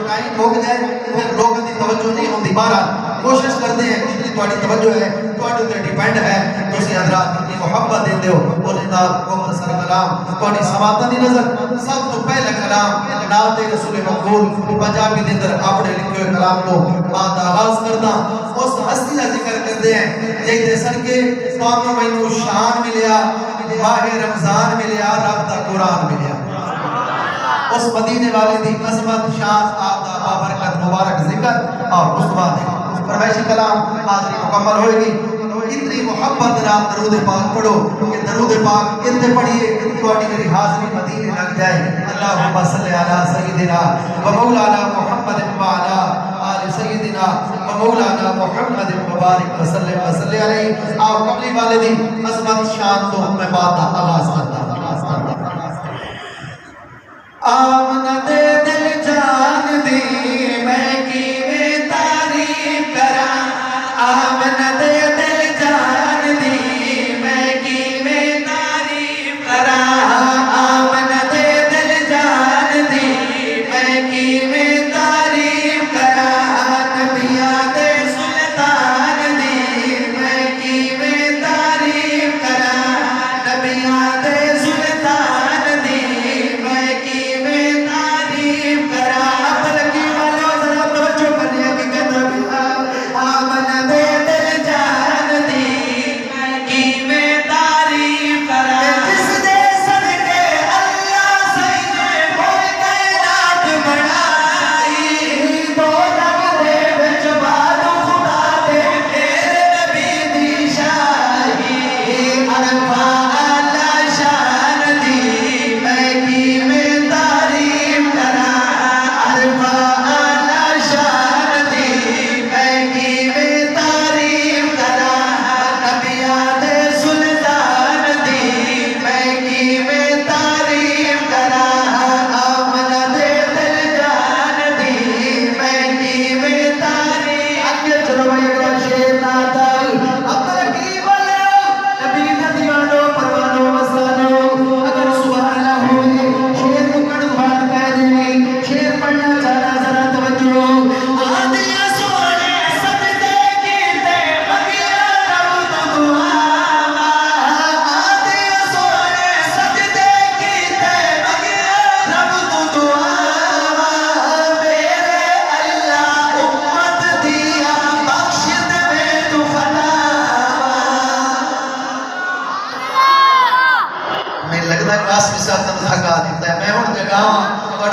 Time मुक जाए फिर लोगों की तवज्जो नहीं होती। बहरहाल कोशिश करते हैं जितनी थोड़ी तवज्जो है थोड़े उत्ते डिपेंड है तुसी हजरात कितनी मोहब्बत देते हो। और इदा मुख्तसर कलाम थोड़ी समातां दी नजर सब तो पहला कलाम नाते रसूल मकबूल पंजाबी दे अंदर अपने लिखे हुए कलाम तो बात आगाज करदा उस हस्ती का जिक्र करते हैं जिहदे सदके तुहानू मैनू शान मिलिया, माह रमजान मिलिया, रब दा कुरान मिलिया। उस मदीने वाले दी अज़मत शान आपदा बाबरकत मुबारक जिक्र और उस बाद फरमाइशी कलाम हाज़री मुकम्मल होएगी। इतनी मोहब्बत नाल दरूद पाक पढ़ो कि दरूद पाक इतने पढ़िए थोड़ी मेरी हाज़री मदीने लग जाए। अल्लाहुम्मा सल्लि अला सय्यिदिना व मौलाना मुहम्मद व अला आलि सय्यिदिना व मौलाना मुहम्मद व बारिक व सल्लि अलैहि। आओ कमली वाले दी अज़मत शान तो मैं बात आगाज़ करता हूं। आमना दे दिल जान दी मैं कीवे तारीफ करा, आमना दे दिल जान दी मैं कीवे तारीफ करा, आमना दे दिल जान दी मैं कीवे तारीफ करा, नबिया दे सुल्तान दी मैं कीवे तारीफ करा, नबिया दे सुल्तान दी मैं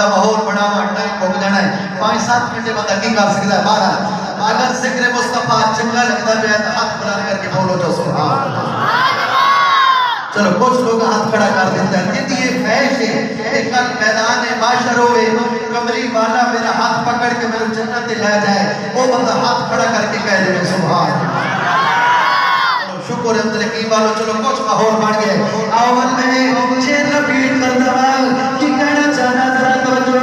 माहौल बनावा टाइम मुक जाना है 5-7 घंटे बंदा की कर सकता है। बहरहाल अगर जिक्र मुस्तफा चंगा लगता है तो हाथ बुलंद करके बोलो जो सुभान अल्लाह। चलो कुछ लोग हाथ खड़ा कर देते हैं कि ये ख्वाहिश है कि कल मैदान माशर होवे कमरी वाला मेरा हाथ पकड़ के मेरे जन्नत ले जाए, वो बंदा हाथ खड़ा करके कह दे सुभान अल्लाह। शुक्र है तेरे की वालों। चलो कुछ माहौल बन गए। अव्वल में शेर रिपीट करता हूं कि कहना चाहना जरा तवज्जो